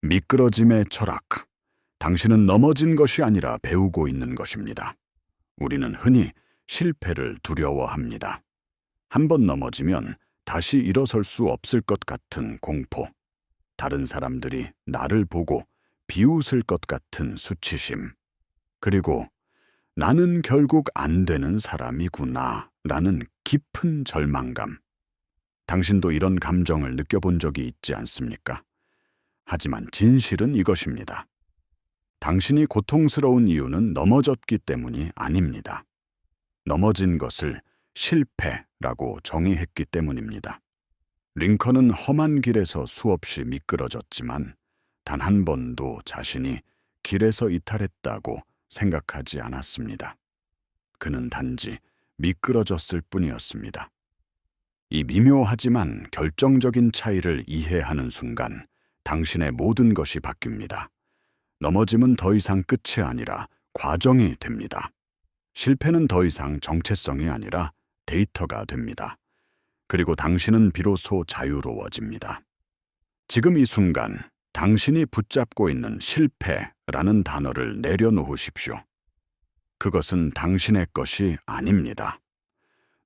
미끄러짐의 철학. 당신은 넘어진 것이 아니라 배우고 있는 것입니다. 우리는 흔히 실패를 두려워합니다. 한 번 넘어지면 다시 일어설 수 없을 것 같은 공포. 다른 사람들이 나를 보고 비웃을 것 같은 수치심. 그리고 나는 결국 안 되는 사람이구나 라는 깊은 절망감. 당신도 이런 감정을 느껴본 적이 있지 않습니까? 하지만 진실은 이것입니다. 당신이 고통스러운 이유는 넘어졌기 때문이 아닙니다. 넘어진 것을 실패라고 정의했기 때문입니다. 링컨은 험한 길에서 수없이 미끄러졌지만 단 한 번도 자신이 길에서 이탈했다고 생각하지 않았습니다. 그는 단지 미끄러졌을 뿐이었습니다. 이 미묘하지만 결정적인 차이를 이해하는 순간 당신의 모든 것이 바뀝니다. 넘어짐은 더 이상 끝이 아니라 과정이 됩니다. 실패는 더 이상 정체성이 아니라 데이터가 됩니다. 그리고 당신은 비로소 자유로워집니다. 지금 이 순간 당신이 붙잡고 있는 실패라는 단어를 내려놓으십시오. 그것은 당신의 것이 아닙니다.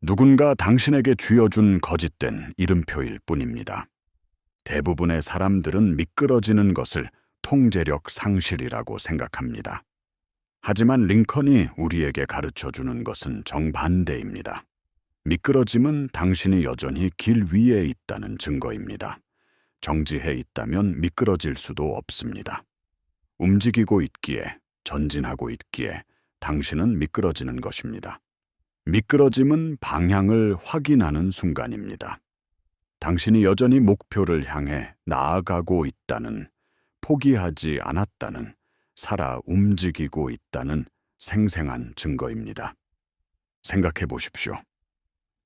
누군가 당신에게 쥐어준 거짓된 이름표일 뿐입니다. 대부분의 사람들은 미끄러지는 것을 통제력 상실이라고 생각합니다. 하지만 링컨이 우리에게 가르쳐주는 것은 정반대입니다. 미끄러짐은 당신이 여전히 길 위에 있다는 증거입니다. 정지해 있다면 미끄러질 수도 없습니다. 움직이고 있기에, 전진하고 있기에 당신은 미끄러지는 것입니다. 미끄러짐은 방향을 확인하는 순간입니다. 당신이 여전히 목표를 향해 나아가고 있다는, 포기하지 않았다는, 살아 움직이고 있다는 생생한 증거입니다. 생각해 보십시오.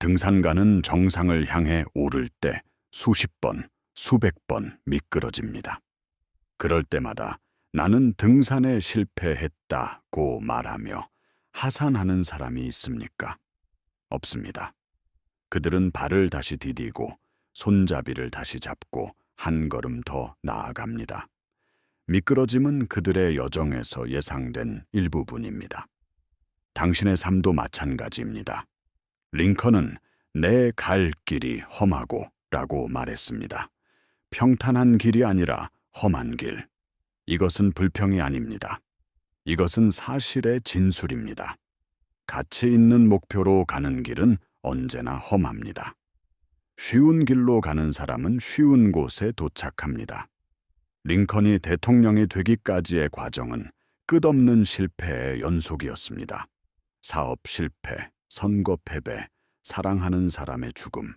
등산가는 정상을 향해 오를 때 수십 번, 수백 번 미끄러집니다. 그럴 때마다 나는 등산에 실패했다고 말하며 하산하는 사람이 있습니까? 없습니다. 그들은 발을 다시 디디고 손잡이를 다시 잡고 한 걸음 더 나아갑니다. 미끄러짐은 그들의 여정에서 예상된 일부분입니다. 당신의 삶도 마찬가지입니다. 링컨은 내 갈 길이 험하고 라고 말했습니다. 평탄한 길이 아니라 험한 길. 이것은 불평이 아닙니다. 이것은 사실의 진술입니다. 가치 있는 목표로 가는 길은 언제나 험합니다. 쉬운 길로 가는 사람은 쉬운 곳에 도착합니다. 링컨이 대통령이 되기까지의 과정은 끝없는 실패의 연속이었습니다. 사업 실패, 선거 패배, 사랑하는 사람의 죽음.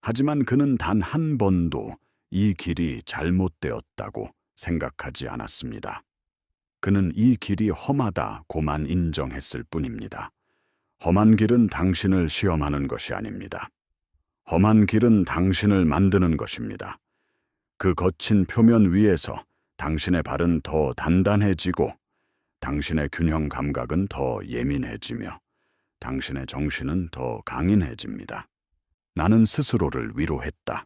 하지만 그는 단 한 번도 이 길이 잘못되었다고 생각하지 않았습니다. 그는 이 길이 험하다고만 인정했을 뿐입니다. 험한 길은 당신을 시험하는 것이 아닙니다. 험한 길은 당신을 만드는 것입니다. 그 거친 표면 위에서 당신의 발은 더 단단해지고 당신의 균형 감각은 더 예민해지며 당신의 정신은 더 강인해집니다. 나는 스스로를 위로했다.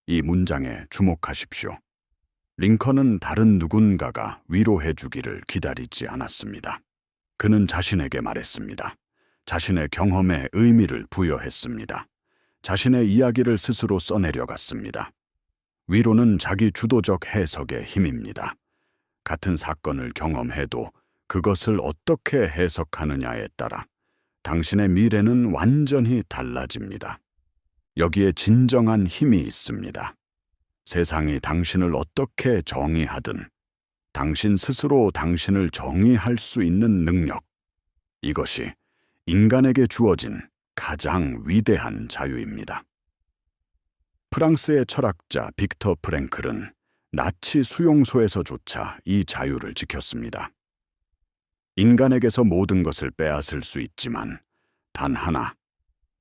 이 문장에 주목하십시오. 링컨은 다른 누군가가 위로해 주기를 기다리지 않았습니다. 그는 자신에게 말했습니다. 자신의 경험에 의미를 부여했습니다. 자신의 이야기를 스스로 써내려갔습니다. 위로는 자기 주도적 해석의 힘입니다. 같은 사건을 경험해도 그것을 어떻게 해석하느냐에 따라 당신의 미래는 완전히 달라집니다. 여기에 진정한 힘이 있습니다. 세상이 당신을 어떻게 정의하든 당신 스스로 당신을 정의할 수 있는 능력. 이것이 인간에게 주어진 가장 위대한 자유입니다. 프랑스의 철학자 빅터 프랭클은 나치 수용소에서조차 이 자유를 지켰습니다. 인간에게서 모든 것을 빼앗을 수 있지만 단 하나,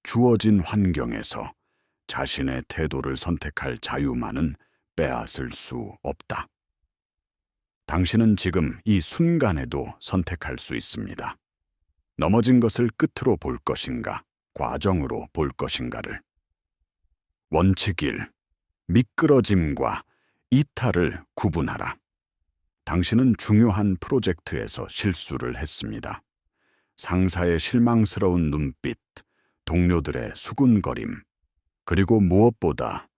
주어진 환경에서 자신의 태도를 선택할 자유만은 빼앗을 수 없다. 당신은 지금 이 순간에도 선택할 수 있습니다. 넘어진 것을 끝으로 볼 것인가, 과정으로 볼 것인가를. 원칙 1. 미끄러짐과 이탈을 구분하라. 당신은 중요한 프로젝트에서 실수를 했습니다. 상사의 실망스러운 눈빛, 동료들의 수군거림, 그리고 무엇보다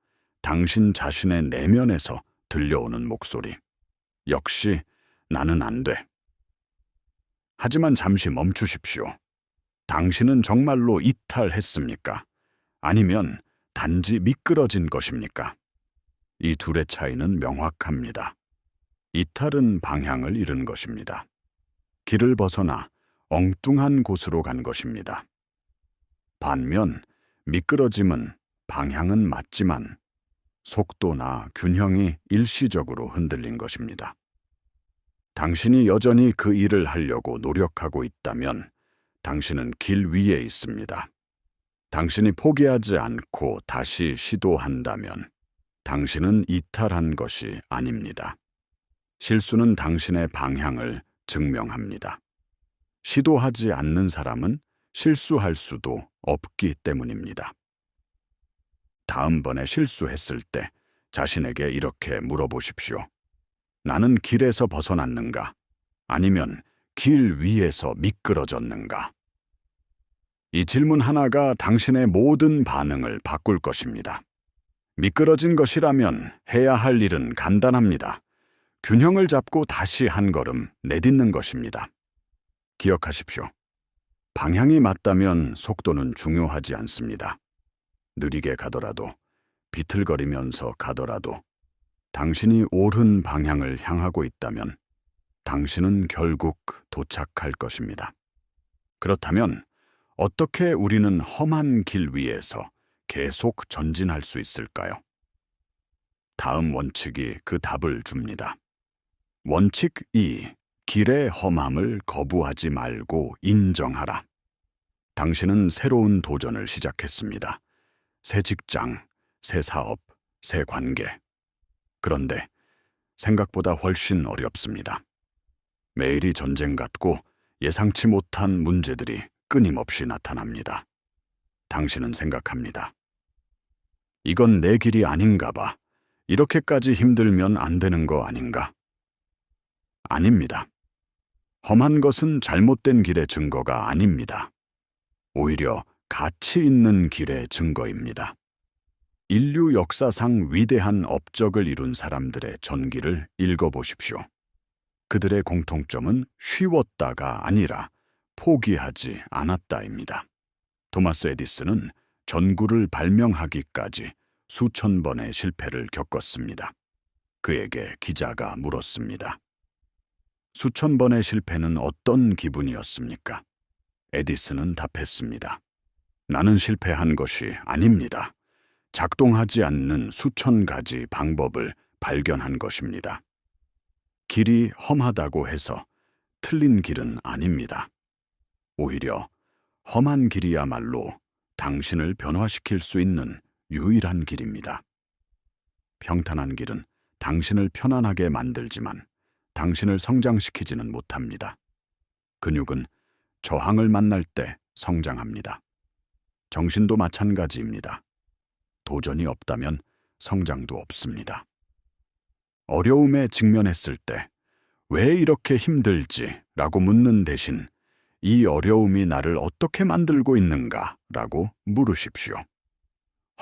당신 자신의 내면에서 들려오는 목소리. 역시 나는 안 돼. 하지만 잠시 멈추십시오. 당신은 정말로 이탈했습니까? 아니면 단지 미끄러진 것입니까? 이 둘의 차이는 명확합니다. 이탈은 방향을 잃은 것입니다. 길을 벗어나 엉뚱한 곳으로 간 것입니다. 반면 미끄러짐은 방향은 맞지만 속도나 균형이 일시적으로 흔들린 것입니다. 당신이 여전히 그 일을 하려고 노력하고 있다면 당신은 길 위에 있습니다. 당신이 포기하지 않고 다시 시도한다면 당신은 이탈한 것이 아닙니다. 실수는 당신의 방향을 증명합니다. 시도하지 않는 사람은 실수할 수도 없기 때문입니다. 다음번에 실수했을 때 자신에게 이렇게 물어보십시오. 나는 길에서 벗어났는가? 아니면 길 위에서 미끄러졌는가? 이 질문 하나가 당신의 모든 반응을 바꿀 것입니다. 미끄러진 것이라면 해야 할 일은 간단합니다. 균형을 잡고 다시 한 걸음 내딛는 것입니다. 기억하십시오. 방향이 맞다면 속도는 중요하지 않습니다. 느리게 가더라도, 비틀거리면서 가더라도, 당신이 옳은 방향을 향하고 있다면 당신은 결국 도착할 것입니다. 그렇다면 어떻게 우리는 험한 길 위에서 계속 전진할 수 있을까요? 다음 원칙이 그 답을 줍니다. 원칙 2. 길의 험함을 거부하지 말고 인정하라. 당신은 새로운 도전을 시작했습니다. 새 직장, 새 사업, 새 관계. 그런데 생각보다 훨씬 어렵습니다. 매일이 전쟁 같고 예상치 못한 문제들이 끊임없이 나타납니다. 당신은 생각합니다. 이건 내 길이 아닌가 봐. 이렇게까지 힘들면 안 되는 거 아닌가? 아닙니다. 험한 것은 잘못된 길의 증거가 아닙니다. 오히려 가치 있는 길의 증거입니다. 인류 역사상 위대한 업적을 이룬 사람들의 전기를 읽어보십시오. 그들의 공통점은 쉬웠다가 아니라 포기하지 않았다입니다. 토마스 에디슨은 전구를 발명하기까지 수천 번의 실패를 겪었습니다. 그에게 기자가 물었습니다. 수천 번의 실패는 어떤 기분이었습니까? 에디슨은 답했습니다. 나는 실패한 것이 아닙니다. 작동하지 않는 수천 가지 방법을 발견한 것입니다. 길이 험하다고 해서 틀린 길은 아닙니다. 오히려 험한 길이야말로 당신을 변화시킬 수 있는 유일한 길입니다. 평탄한 길은 당신을 편안하게 만들지만 당신을 성장시키지는 못합니다. 근육은 저항을 만날 때 성장합니다. 정신도 마찬가지입니다. 도전이 없다면 성장도 없습니다. 어려움에 직면했을 때 왜 이렇게 힘들지? 라고 묻는 대신 이 어려움이 나를 어떻게 만들고 있는가? 라고 물으십시오.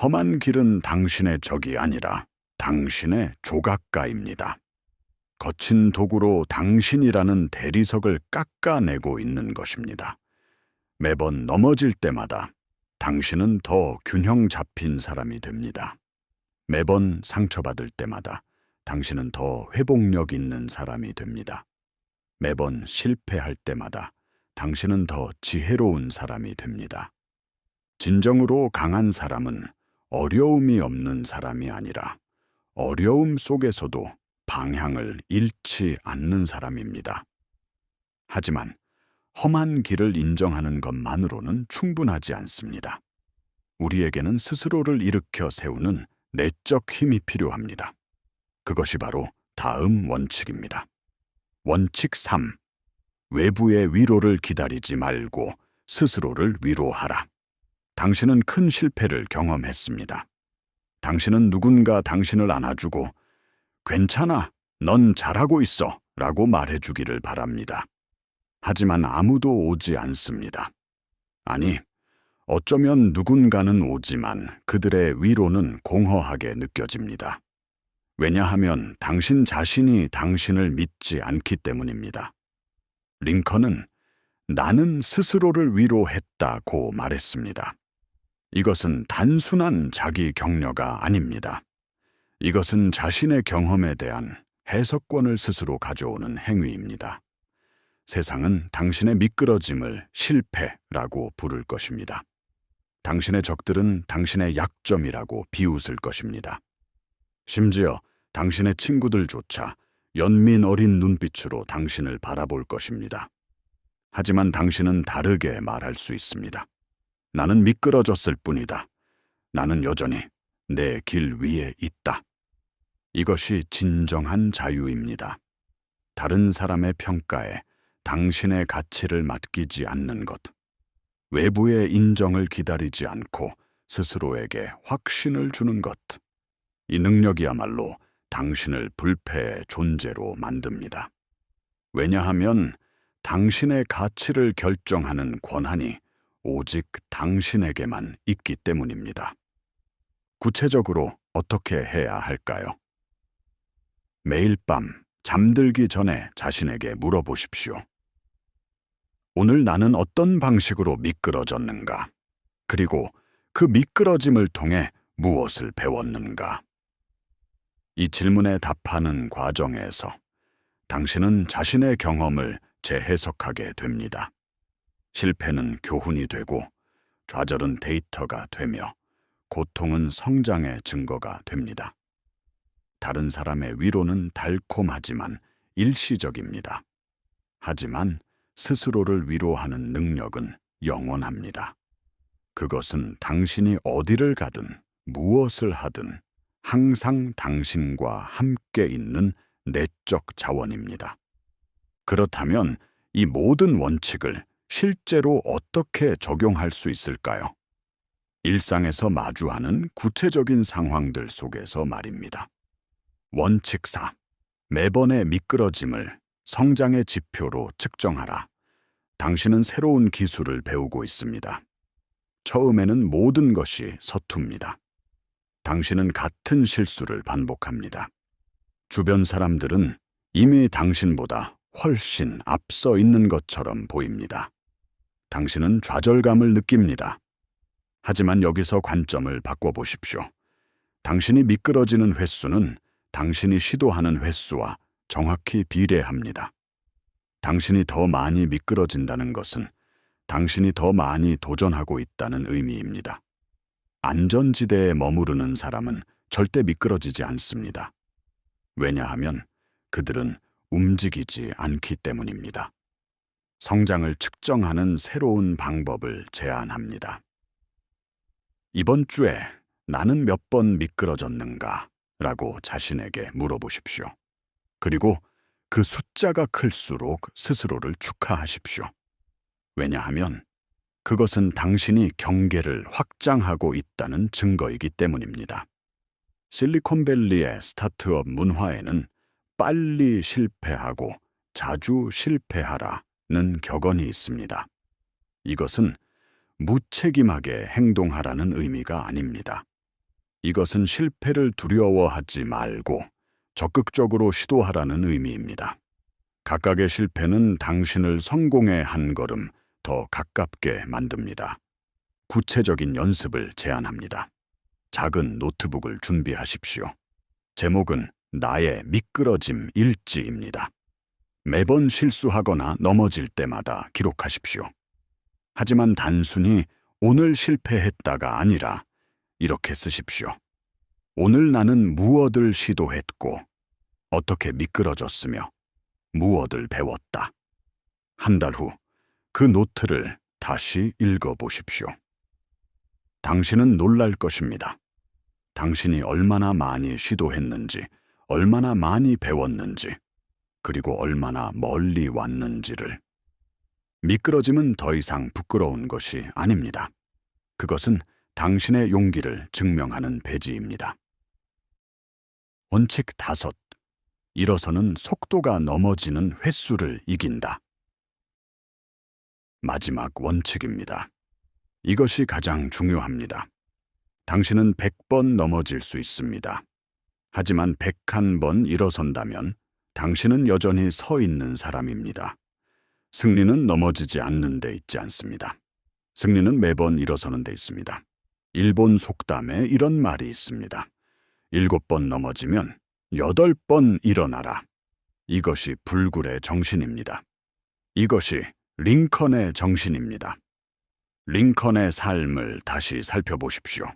험한 길은 당신의 적이 아니라 당신의 조각가입니다. 거친 도구로 당신이라는 대리석을 깎아내고 있는 것입니다. 매번 넘어질 때마다 당신은 더 균형 잡힌 사람이 됩니다. 매번 상처받을 때마다 당신은 더 회복력 있는 사람이 됩니다. 매번 실패할 때마다 당신은 더 지혜로운 사람이 됩니다. 진정으로 강한 사람은 어려움이 없는 사람이 아니라 어려움 속에서도 방향을 잃지 않는 사람입니다. 하지만 험한 길을 인정하는 것만으로는 충분하지 않습니다. 우리에게는 스스로를 일으켜 세우는 내적 힘이 필요합니다. 그것이 바로 다음 원칙입니다. 원칙 3. 외부의 위로를 기다리지 말고 스스로를 위로하라. 당신은 큰 실패를 경험했습니다. 당신은 누군가 당신을 안아주고 괜찮아, 넌 잘하고 있어 라고 말해주기를 바랍니다. 하지만 아무도 오지 않습니다. 아니, 어쩌면 누군가는 오지만 그들의 위로는 공허하게 느껴집니다. 왜냐하면 당신 자신이 당신을 믿지 않기 때문입니다. 링컨은 나는 스스로를 위로했다고 말했습니다. 이것은 단순한 자기 격려가 아닙니다. 이것은 자신의 경험에 대한 해석권을 스스로 가져오는 행위입니다. 세상은 당신의 미끄러짐을 실패라고 부를 것입니다. 당신의 적들은 당신의 약점이라고 비웃을 것입니다. 심지어 당신의 친구들조차 연민 어린 눈빛으로 당신을 바라볼 것입니다. 하지만 당신은 다르게 말할 수 있습니다. 나는 미끄러졌을 뿐이다. 나는 여전히 내 길 위에 있다. 이것이 진정한 자유입니다. 다른 사람의 평가에 당신의 가치를 맡기지 않는 것. 외부의 인정을 기다리지 않고 스스로에게 확신을 주는 것. 이 능력이야말로 당신을 불패의 존재로 만듭니다. 왜냐하면 당신의 가치를 결정하는 권한이 오직 당신에게만 있기 때문입니다. 구체적으로 어떻게 해야 할까요? 매일 밤 잠들기 전에 자신에게 물어보십시오. 오늘 나는 어떤 방식으로 미끄러졌는가? 그리고 그 미끄러짐을 통해 무엇을 배웠는가? 이 질문에 답하는 과정에서 당신은 자신의 경험을 재해석하게 됩니다. 실패는 교훈이 되고 좌절은 데이터가 되며 고통은 성장의 증거가 됩니다. 다른 사람의 위로는 달콤하지만 일시적입니다. 하지만 스스로를 위로하는 능력은 영원합니다. 그것은 당신이 어디를 가든 무엇을 하든 항상 당신과 함께 있는 내적 자원입니다. 그렇다면 이 모든 원칙을 실제로 어떻게 적용할 수 있을까요? 일상에서 마주하는 구체적인 상황들 속에서 말입니다. 원칙 4. 매번의 미끄러짐을 성장의 지표로 측정하라. 당신은 새로운 기술을 배우고 있습니다. 처음에는 모든 것이 서툽니다. 당신은 같은 실수를 반복합니다. 주변 사람들은 이미 당신보다 훨씬 앞서 있는 것처럼 보입니다. 당신은 좌절감을 느낍니다. 하지만 여기서 관점을 바꿔보십시오. 당신이 미끄러지는 횟수는 당신이 시도하는 횟수와 정확히 비례합니다. 당신이 더 많이 미끄러진다는 것은 당신이 더 많이 도전하고 있다는 의미입니다. 안전지대에 머무르는 사람은 절대 미끄러지지 않습니다. 왜냐하면 그들은 움직이지 않기 때문입니다. 성장을 측정하는 새로운 방법을 제안합니다. 이번 주에 나는 몇 번 미끄러졌는가? 라고 자신에게 물어보십시오. 그리고 그 숫자가 클수록 스스로를 축하하십시오. 왜냐하면 그것은 당신이 경계를 확장하고 있다는 증거이기 때문입니다. 실리콘밸리의 스타트업 문화에는 빨리 실패하고 자주 실패하라는 격언이 있습니다. 이것은 무책임하게 행동하라는 의미가 아닙니다. 이것은 실패를 두려워하지 말고 적극적으로 시도하라는 의미입니다. 각각의 실패는 당신을 성공의 한 걸음 더 가깝게 만듭니다. 구체적인 연습을 제안합니다. 작은 노트북을 준비하십시오. 제목은 나의 미끄러짐 일지입니다. 매번 실수하거나 넘어질 때마다 기록하십시오. 하지만 단순히 오늘 실패했다가 아니라 이렇게 쓰십시오. 오늘 나는 무엇을 시도했고 어떻게 미끄러졌으며 무엇을 배웠다. 한 달 후 그 노트를 다시 읽어보십시오. 당신은 놀랄 것입니다. 당신이 얼마나 많이 시도했는지, 얼마나 많이 배웠는지, 그리고 얼마나 멀리 왔는지를. 미끄러짐은 더 이상 부끄러운 것이 아닙니다. 그것은 당신의 용기를 증명하는 배지입니다. 원칙 5. 일어서는 속도가 넘어지는 횟수를 이긴다. 마지막 원칙입니다. 이것이 가장 중요합니다. 당신은 100번 넘어질 수 있습니다. 하지만 101번 일어선다면 당신은 여전히 서 있는 사람입니다. 승리는 넘어지지 않는 데 있지 않습니다. 승리는 매번 일어서는 데 있습니다. 일본 속담에 이런 말이 있습니다. 7번 넘어지면 8번 일어나라. 이것이 불굴의 정신입니다. 이것이 링컨의 정신입니다. 링컨의 삶을 다시 살펴보십시오.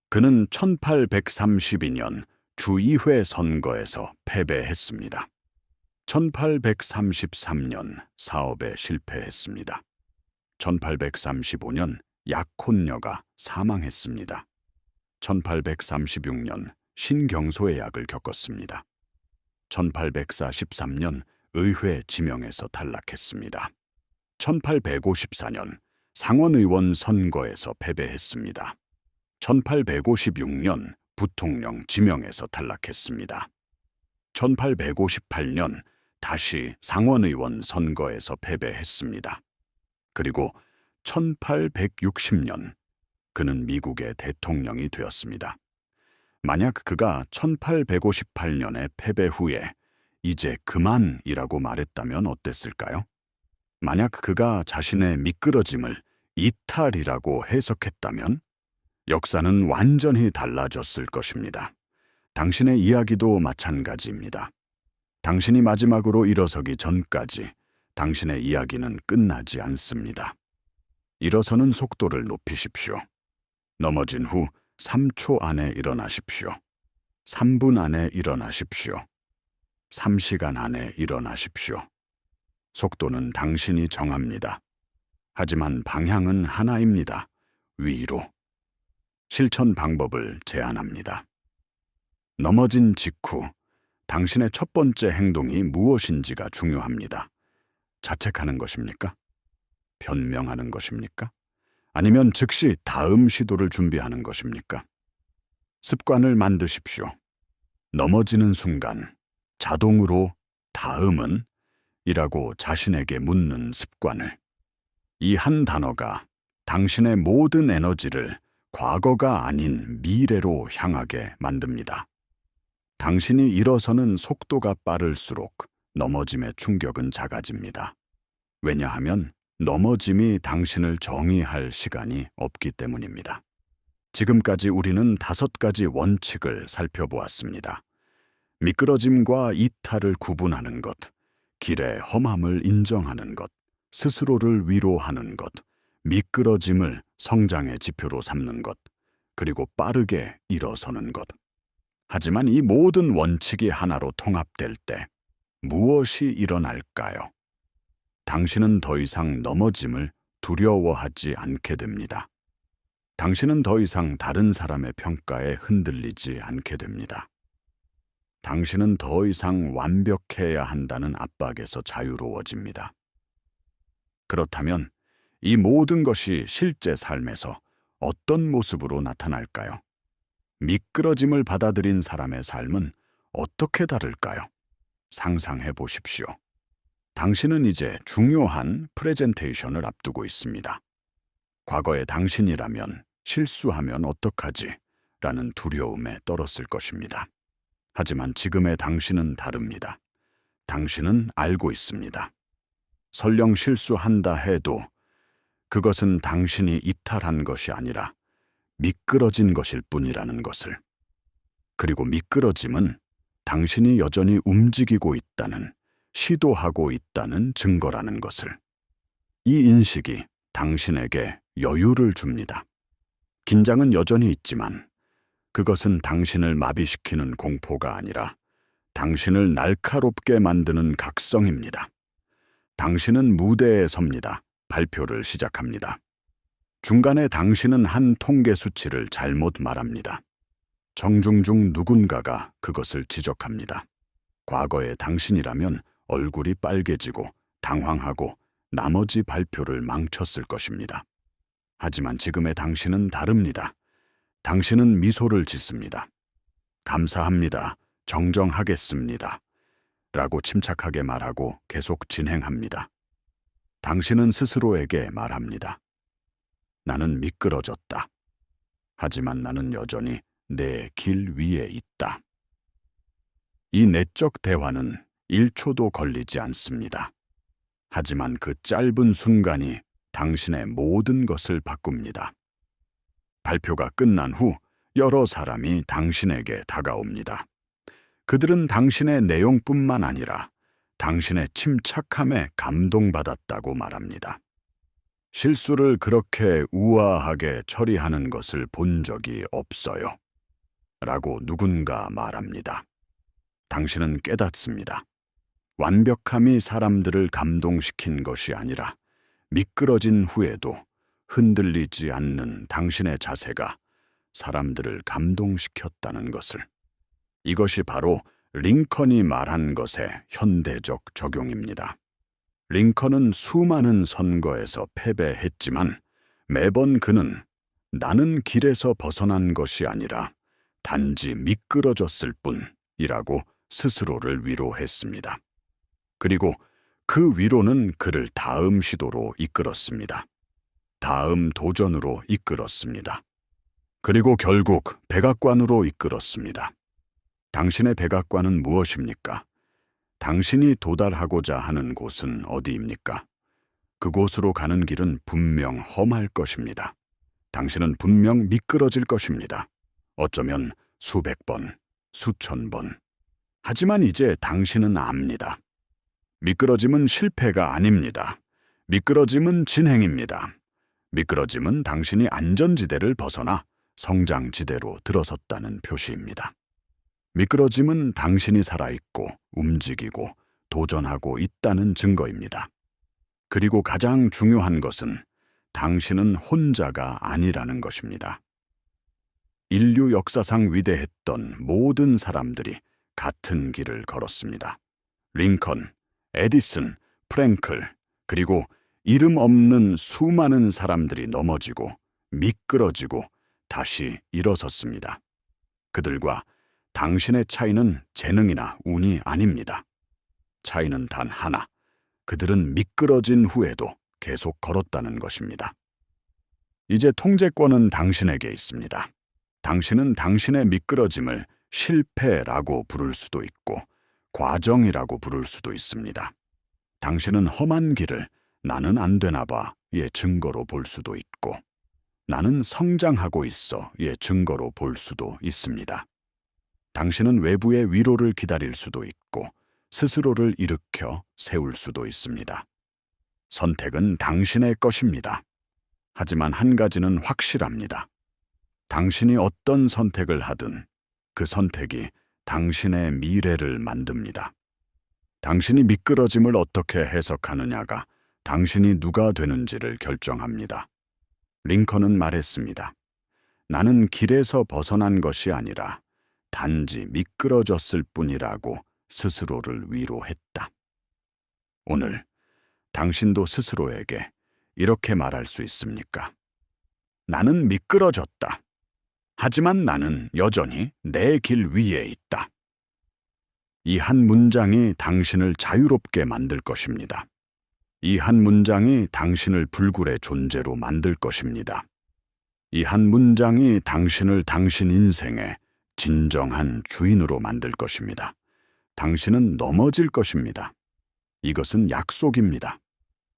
그는 1832년 주2회 선거에서 패배했습니다. 1833년 사업에 실패했습니다. 1835년 약혼녀가 사망했습니다. 1836년 신경소의 약을 겪었습니다. 1843년 의회 지명에서 탈락했습니다. 1854년 상원의원 선거에서 패배했습니다. 1856년 부통령 지명에서 탈락했습니다. 1858년 다시 상원의원 선거에서 패배했습니다. 그리고 1860년 그는 미국의 대통령이 되었습니다. 만약 그가 1858년에 패배 후에 이제 그만이라고 말했다면 어땠을까요? 만약 그가 자신의 미끄러짐을 이탈이라고 해석했다면 역사는 완전히 달라졌을 것입니다. 당신의 이야기도 마찬가지입니다. 당신이 마지막으로 일어서기 전까지 당신의 이야기는 끝나지 않습니다. 일어서는 속도를 높이십시오. 넘어진 후 3초 안에 일어나십시오. 3분 안에 일어나십시오. 3시간 안에 일어나십시오. 속도는 당신이 정합니다. 하지만 방향은 하나입니다. 위로. 실천 방법을 제안합니다. 넘어진 직후 당신의 첫 번째 행동이 무엇인지가 중요합니다. 자책하는 것입니까? 변명하는 것입니까? 아니면 즉시 다음 시도를 준비하는 것입니까? 습관을 만드십시오. 넘어지는 순간 자동으로 다음은? 이라고 자신에게 묻는 습관을. 이 한 단어가 당신의 모든 에너지를 과거가 아닌 미래로 향하게 만듭니다. 당신이 일어서는 속도가 빠를수록 넘어짐의 충격은 작아집니다. 왜냐하면 넘어짐이 당신을 정의할 시간이 없기 때문입니다. 지금까지 우리는 5가지 원칙을 살펴보았습니다. 미끄러짐과 이탈을 구분하는 것, 길의 험함을 인정하는 것, 스스로를 위로하는 것, 미끄러짐을 성장의 지표로 삼는 것, 그리고 빠르게 일어서는 것. 하지만 이 모든 원칙이 하나로 통합될 때 무엇이 일어날까요? 당신은 더 이상 넘어짐을 두려워하지 않게 됩니다. 당신은 더 이상 다른 사람의 평가에 흔들리지 않게 됩니다. 당신은 더 이상 완벽해야 한다는 압박에서 자유로워집니다. 그렇다면 이 모든 것이 실제 삶에서 어떤 모습으로 나타날까요? 미끄러짐을 받아들인 사람의 삶은 어떻게 다를까요? 상상해 보십시오. 당신은 이제 중요한 프레젠테이션을 앞두고 있습니다. 과거의 당신이라면 실수하면 어떡하지? 라는 두려움에 떨었을 것입니다. 하지만 지금의 당신은 다릅니다. 당신은 알고 있습니다. 설령 실수한다 해도 그것은 당신이 이탈한 것이 아니라 미끄러진 것일 뿐이라는 것을. 그리고 미끄러짐은 당신이 여전히 움직이고 있다는, 시도하고 있다는 증거라는 것을. 이 인식이 당신에게 여유를 줍니다. 긴장은 여전히 있지만 그것은 당신을 마비시키는 공포가 아니라 당신을 날카롭게 만드는 각성입니다. 당신은 무대에 섭니다. 발표를 시작합니다. 중간에 당신은 한 통계 수치를 잘못 말합니다. 정중 중 누군가가 그것을 지적합니다. 과거의 당신이라면 얼굴이 빨개지고 당황하고 나머지 발표를 망쳤을 것입니다. 하지만 지금의 당신은 다릅니다. 당신은 미소를 짓습니다. 감사합니다. 정정하겠습니다. 라고 침착하게 말하고 계속 진행합니다. 당신은 스스로에게 말합니다. 나는 미끄러졌다. 하지만 나는 여전히 내 길 위에 있다. 이 내적 대화는 1초도 걸리지 않습니다. 하지만 그 짧은 순간이 당신의 모든 것을 바꿉니다. 발표가 끝난 후 여러 사람이 당신에게 다가옵니다. 그들은 당신의 내용뿐만 아니라 당신의 침착함에 감동받았다고 말합니다. 실수를 그렇게 우아하게 처리하는 것을 본 적이 없어요. 라고 누군가 말합니다. 당신은 깨닫습니다. 완벽함이 사람들을 감동시킨 것이 아니라 미끄러진 후에도 흔들리지 않는 당신의 자세가 사람들을 감동시켰다는 것을. 이것이 바로 링컨이 말한 것의 현대적 적용입니다. 링컨은 수많은 선거에서 패배했지만 매번 그는 나는 길에서 벗어난 것이 아니라 단지 미끄러졌을 뿐이라고 스스로를 위로했습니다. 그리고 그 위로는 그를 다음 시도로 이끌었습니다. 다음 도전으로 이끌었습니다. 그리고 결국 백악관으로 이끌었습니다. 당신의 백악관은 무엇입니까? 당신이 도달하고자 하는 곳은 어디입니까? 그곳으로 가는 길은 분명 험할 것입니다. 당신은 분명 미끄러질 것입니다. 어쩌면 수백 번, 수천 번. 하지만 이제 당신은 압니다. 미끄러짐은 실패가 아닙니다. 미끄러짐은 진행입니다. 미끄러짐은 당신이 안전지대를 벗어나 성장지대로 들어섰다는 표시입니다. 미끄러짐은 당신이 살아있고 움직이고 도전하고 있다는 증거입니다. 그리고 가장 중요한 것은 당신은 혼자가 아니라는 것입니다. 인류 역사상 위대했던 모든 사람들이 같은 길을 걸었습니다. 링컨, 에디슨, 프랭클, 그리고 이름 없는 수많은 사람들이 넘어지고 미끄러지고 다시 일어섰습니다. 그들과 당신의 차이는 재능이나 운이 아닙니다. 차이는 단 하나, 그들은 미끄러진 후에도 계속 걸었다는 것입니다. 이제 통제권은 당신에게 있습니다. 당신은 당신의 미끄러짐을 실패라고 부를 수도 있고 과정이라고 부를 수도 있습니다. 당신은 험한 길을 나는 안 되나 봐의 증거로 볼 수도 있고 나는 성장하고 있어의 증거로 볼 수도 있습니다. 당신은 외부의 위로를 기다릴 수도 있고 스스로를 일으켜 세울 수도 있습니다. 선택은 당신의 것입니다. 하지만 한 가지는 확실합니다. 당신이 어떤 선택을 하든 그 선택이 당신의 미래를 만듭니다. 당신이 미끄러짐을 어떻게 해석하느냐가 당신이 누가 되는지를 결정합니다. 링컨은 말했습니다. 나는 길에서 벗어난 것이 아니라 단지 미끄러졌을 뿐이라고 스스로를 위로했다. 오늘 당신도 스스로에게 이렇게 말할 수 있습니까? 나는 미끄러졌다. 하지만 나는 여전히 내 길 위에 있다. 이 한 문장이 당신을 자유롭게 만들 것입니다. 이 한 문장이 당신을 불굴의 존재로 만들 것입니다. 이 한 문장이 당신을 당신 인생의 진정한 주인으로 만들 것입니다. 당신은 넘어질 것입니다. 이것은 약속입니다.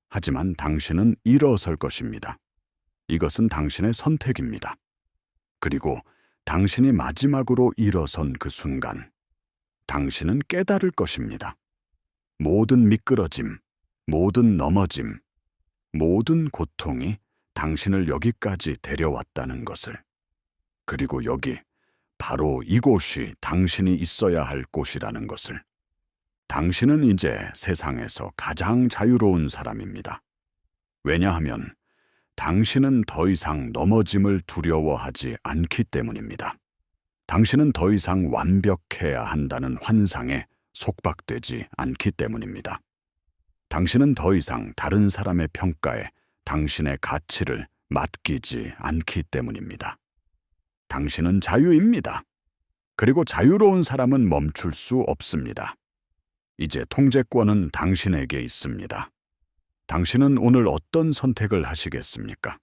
하지만 당신은 일어설 것입니다. 이것은 당신의 선택입니다. 그리고 당신이 마지막으로 일어선 그 순간, 당신은 깨달을 것입니다. 모든 미끄러짐, 모든 넘어짐, 모든 고통이 당신을 여기까지 데려왔다는 것을. 그리고 여기, 바로 이곳이 당신이 있어야 할 곳이라는 것을. 당신은 이제 세상에서 가장 자유로운 사람입니다. 왜냐하면 당신은 더 이상 넘어짐을 두려워하지 않기 때문입니다. 당신은 더 이상 완벽해야 한다는 환상에 속박되지 않기 때문입니다. 당신은 더 이상 다른 사람의 평가에 당신의 가치를 맡기지 않기 때문입니다. 당신은 자유입니다. 그리고 자유로운 사람은 멈출 수 없습니다. 이제 통제권은 당신에게 있습니다. 당신은 오늘 어떤 선택을 하시겠습니까?